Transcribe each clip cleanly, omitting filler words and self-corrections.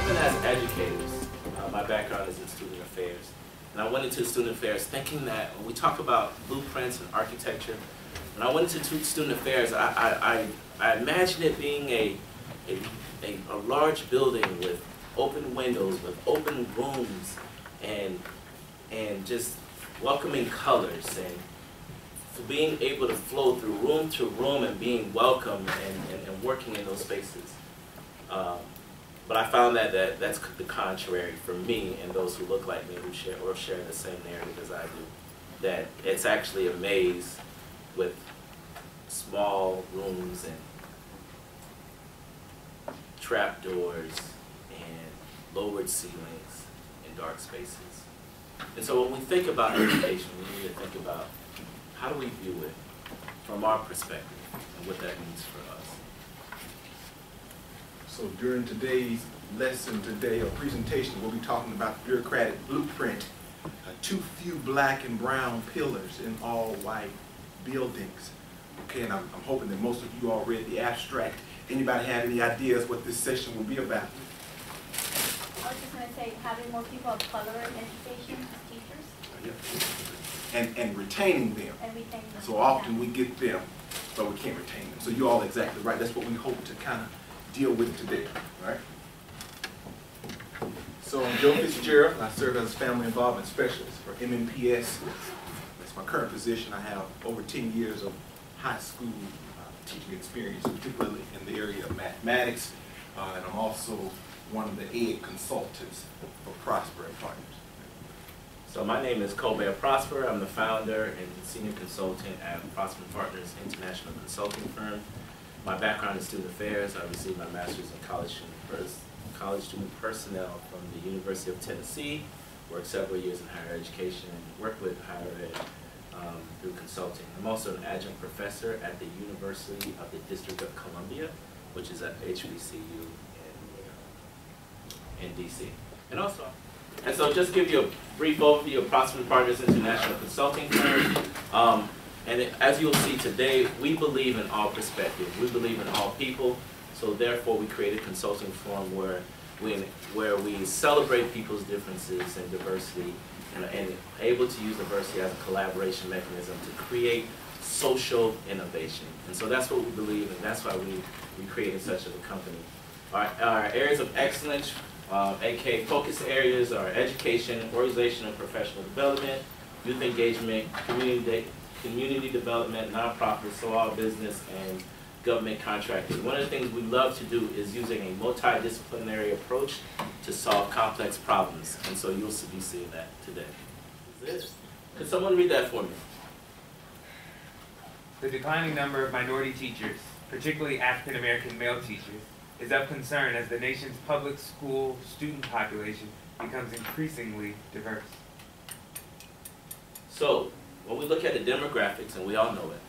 even as educators, my background is in student affairs. And I went into student affairs thinking that when we talk about blueprints and architecture, when I went into student affairs, I imagined it being a large building with open windows, with open rooms, and just welcoming colors, and being able to flow through room to room and being welcome and working in those spaces. But I found that that's the contrary for me and those who look like me, who share the same narrative as I do. That it's actually a maze with small rooms and trapdoors and lowered ceilings and dark spaces. And so when we think about education, we need to think about how do we view it from our perspective and what that means for us. So during today's lesson today, or presentation, we'll be talking about the bureaucratic blueprint, too few black and brown pillars in all white buildings. Okay, and I'm hoping that most of you all read the abstract. Anybody have any ideas what this session will be about? I was just going to say, having more people of color in education as teachers. And retaining them. So often we get them, but we can't retain them. So you're all exactly right. That's what we hope to kind of deal with today, right? So I'm Joe Fitzgerald. I serve as a family involvement specialist for MNPS. That's my current position. I have over 10 years of high school teaching experience, particularly in the area of mathematics, and I'm also one of the ed consultants for Prosper and Partners. So my name is Colbert Prosper. I'm the founder and senior consultant at Prosper and Partners International Consulting Firm. My background is student affairs. I received my master's in college student personnel from the University of Tennessee. Worked several years in higher education and worked with higher ed through consulting. I'm also an adjunct professor at the University of the District of Columbia, which is at HBCU in DC. And so just give you a brief overview of Prosper and Partners International Consulting Firm. As you'll see today, we believe in all perspectives. We believe in all people. So therefore, we create a consulting firm where we celebrate people's differences and diversity, and able to use diversity as a collaboration mechanism to create social innovation. And so that's what we believe, and that's why we created such a company. Our areas of excellence, aka focus areas, are education, organizational and professional development, youth engagement, community development, nonprofit, small business, and government contracting. One of the things we love to do is using a multidisciplinary approach to solve complex problems, and so you'll be seeing that today. Could someone read that for me? The declining number of minority teachers, particularly African American male teachers, is of concern as the nation's public school student population becomes increasingly diverse. So, when we look at the demographics, and we all know it,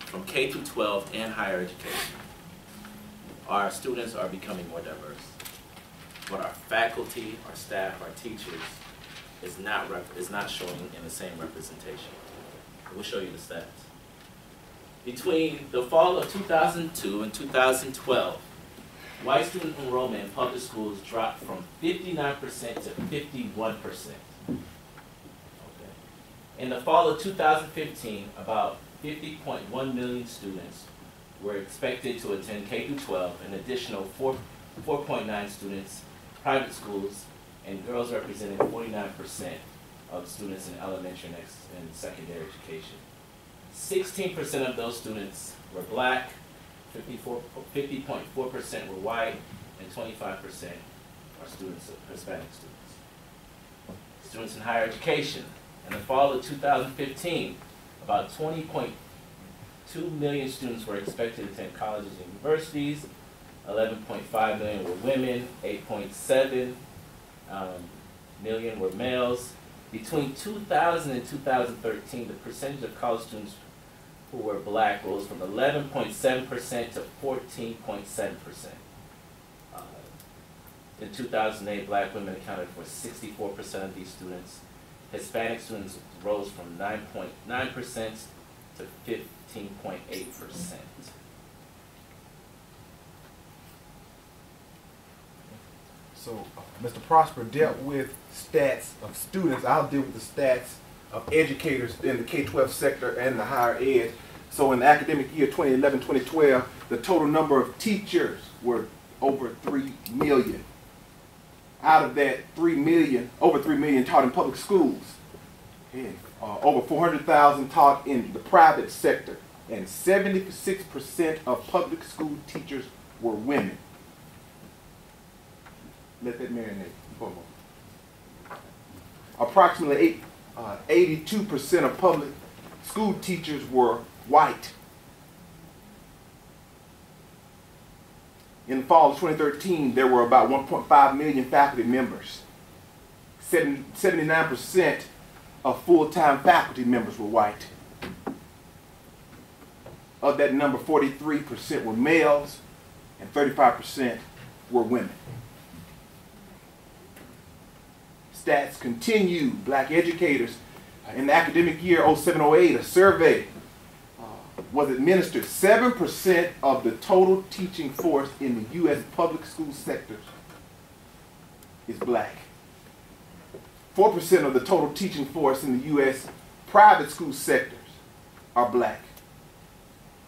from K through 12 and higher education, our students are becoming more diverse. But our faculty, our staff, our teachers is not showing in the same representation. We'll show you the stats. Between the fall of 2002 and 2012, white student enrollment in public schools dropped from 59% to 51%. In the fall of 2015, about 50.1 million students were expected to attend K through 12, an additional 4.9 students, private schools, and girls represented 49% of students in elementary and secondary education. 16% of those students were black, 50.4% were white, and 25% are students, Hispanic students. Students in higher education. In the fall of 2015, about 20.2 million students were expected to attend colleges and universities. 11.5 million were women, 8.7 million were males. Between 2000 and 2013, the percentage of college students who were black rose from 11.7% to 14.7%. In 2008, black women accounted for 64% of these students. Hispanic students rose from 9.9% to 15.8%. So Mr. Prosper dealt with stats of students. I'll deal with the stats of educators in the K-12 sector and the higher ed. So in the academic year 2011-2012, the total number of teachers were over 3 million. Out of that 3 million, over 3 million taught in public schools. And, over 400,000 taught in the private sector. And 76% of public school teachers were women. Let that marinate for a moment. Approximately 82% of public school teachers were white. In the fall of 2013, there were about 1.5 million faculty members. 79% of full-time faculty members were white. Of that number, 43% were males and 35% were women. Stats continue. Black educators in the academic year 07-08, a survey was administered. 7% of the total teaching force in the U.S. public school sector is black. 4% of the total teaching force in the U.S. private school sectors are black.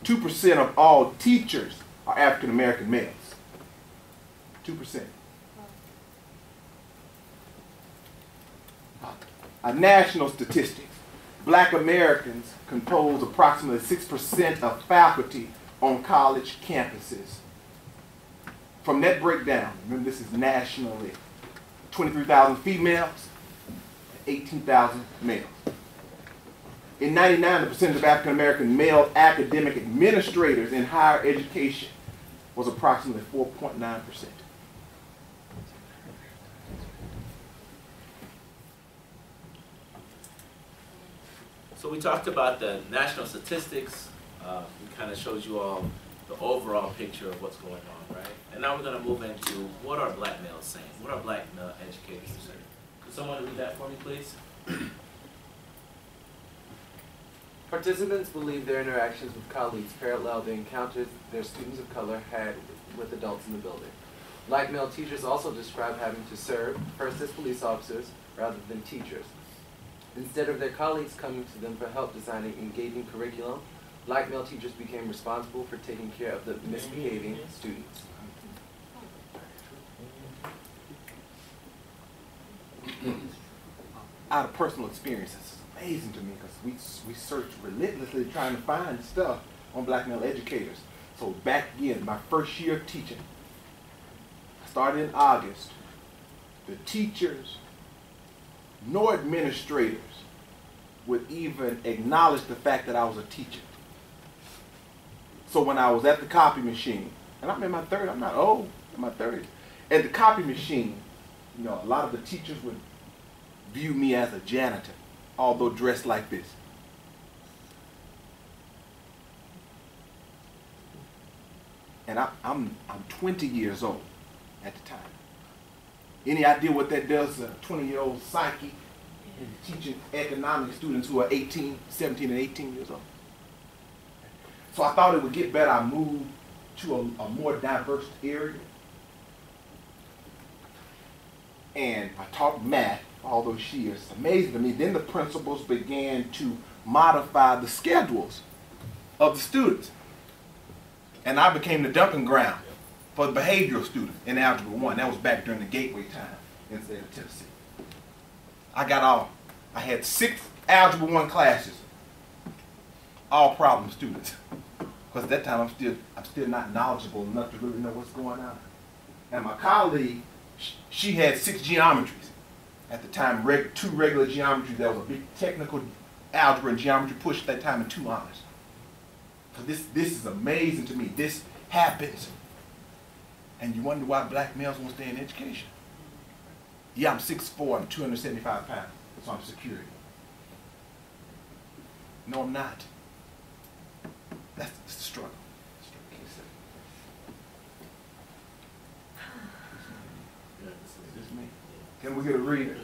2% of all teachers are African American males. 2%. National statistics. Black Americans compose approximately 6% of faculty on college campuses. From that breakdown, remember this is nationally, 23,000 females, 18,000 males. In 99, the percentage of African American male academic administrators in higher education was approximately 4.9%. So we talked about the national statistics. We kind of showed you all the overall picture of what's going on, right? And now we're going to move into what are black males saying? What are black male educators saying? Could someone read that for me, please? Participants believe their interactions with colleagues parallel the encounters their students of color had with adults in the building. Black male teachers also describe having to serve, first as police officers rather than teachers. Instead of their colleagues coming to them for help designing engaging curriculum, black male teachers became responsible for taking care of the misbehaving students. Out of personal experience, it's amazing to me because we search relentlessly trying to find stuff on black male educators. So back again, my first year of teaching, I started in August. The teachers, no administrators would even acknowledge the fact that I was a teacher. So when I was at the copy machine, and I'm in my 30s, I'm not old, I'm in my 30s. At the copy machine, you know, a lot of the teachers would view me as a janitor, although dressed like this. And I'm 20 years old at the time. Any idea what that does to a 20-year-old psyche in teaching economics students who are 17 and 18 years old? So I thought it would get better. I moved to a more diverse area. And I taught math all those years. It's amazing to me. Then the principals began to modify the schedules of the students. And I became the dumping ground for the behavioral student in Algebra 1. That was back during the Gateway time in the state of Tennessee. I had 6 Algebra 1 classes, all problem students. Because at that time I'm still not knowledgeable enough to really know what's going on. And my colleague, she had 6 geometries. At the time, 2 regular geometries. There was a big technical algebra and geometry push at that time and 2 honors. So this is amazing to me. This happens. And you wonder why black males won't stay in education. Yeah, I'm 6'4", I'm 275 pounds, so I'm security. No, I'm not. That's the struggle. This is me. Can we get a reader?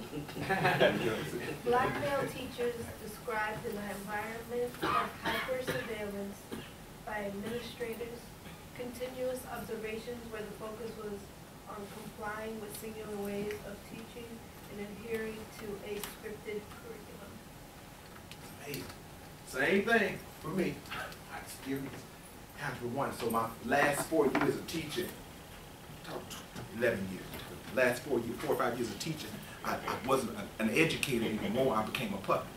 Black male teachers described an environment of hyper-surveillance by administrators, continuous observations where the focus was on complying with singular ways of teaching and adhering to a scripted curriculum. Hey, same thing for me. I experienced Algebra 1. So my last 4 years of teaching, 11 years, last 4 or 5 years of teaching, I wasn't an educator anymore. I became a puppet.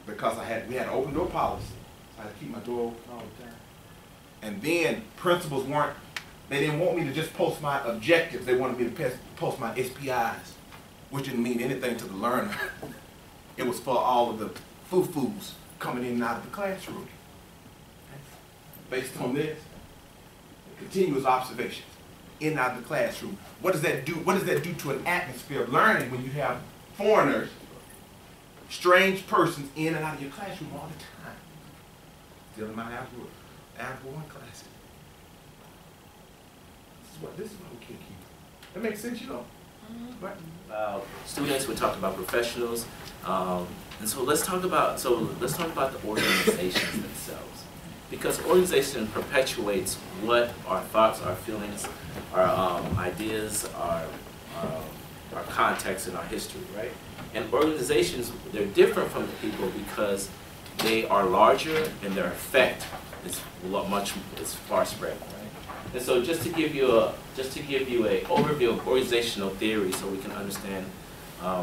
Because we had an open door policy. So I had to keep my door open all the time. And then principals they didn't want me to just post my objectives. They wanted me to post my SPIs, which didn't mean anything to the learner. It was for all of the foo-foos coming in and out of the classroom. Based on this, continuous observations in and out of the classroom. What does that do? What does that do to an atmosphere of learning when you have foreigners, strange persons in and out of your classroom all the time? Still in my Algebra 1 classes. This is what we can't keep. That makes sense, you know? Right? Students, we talked about professionals, and so let's talk about the organizations themselves, because organization perpetuates what our thoughts, our feelings, our ideas, our context, and our history, right? And organizations, they're different from the people because they are larger and their effect is far spread, right? And so just to give you a overview of organizational theory, so we can understand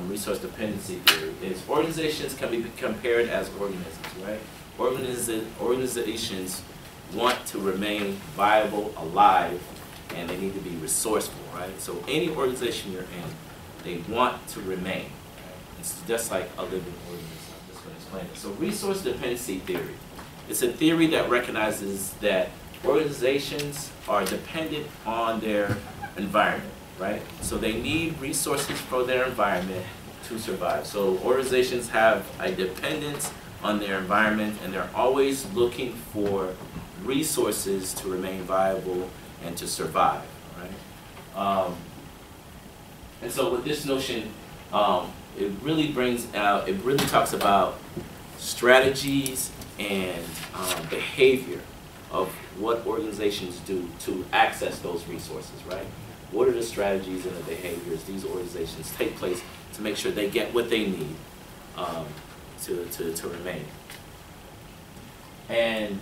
resource dependency theory, is organizations can be compared as organisms, right? Organizations want to remain viable, alive, and they need to be resourceful, right? So any organization you're in, they want to remain. Right? It's just like a living organism. I'm just going to explain it. So resource dependency theory, it's a theory that recognizes that organizations are dependent on their environment, right? So they need resources for their environment to survive. So organizations have a dependence on their environment, and they're always looking for resources to remain viable and to survive, right? And so with this notion, it really talks about strategies and behavior of what organizations do to access those resources, right? What are the strategies and the behaviors these organizations take place to make sure they get what they need to remain? And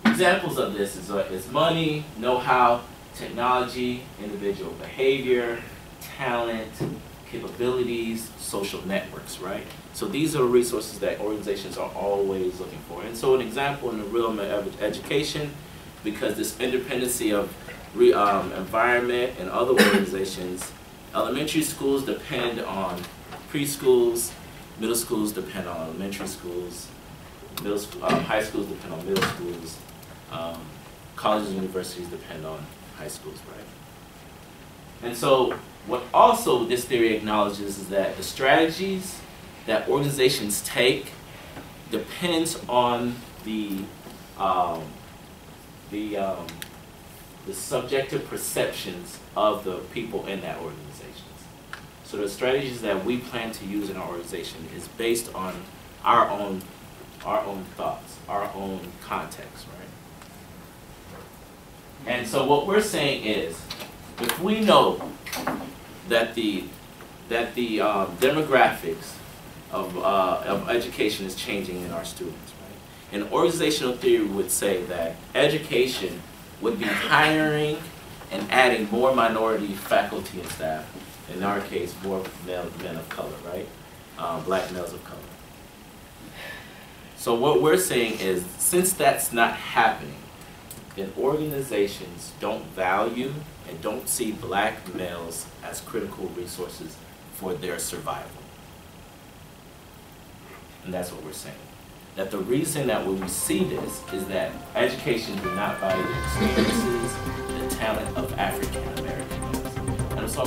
examples of this is money, know-how, technology, individual behavior, talent, capabilities, social networks, right? So these are resources that organizations are always looking for. And so an example in the realm of education, because this interdependency of environment and other organizations, elementary schools depend on preschools, middle schools depend on elementary schools, high schools depend on middle schools, colleges and universities depend on high schools, right? And so what also this theory acknowledges is that the strategies that organizations take depends on the subjective perceptions of the people in that organization. So the strategies that we plan to use in our organization is based on our own thoughts, our own context, right? And so what we're saying is, if we know that the demographics of education is changing in our students, right? And organizational theory would say that education would be hiring and adding more minority faculty and staff. In our case, more men of color, right? Black males of color. So what we're saying is, since that's not happening, then organizations don't value and don't see black males as critical resources for their survival. And that's what we're saying. That the reason that when we see this is that education do not value the experiences, the talent of African American males. And so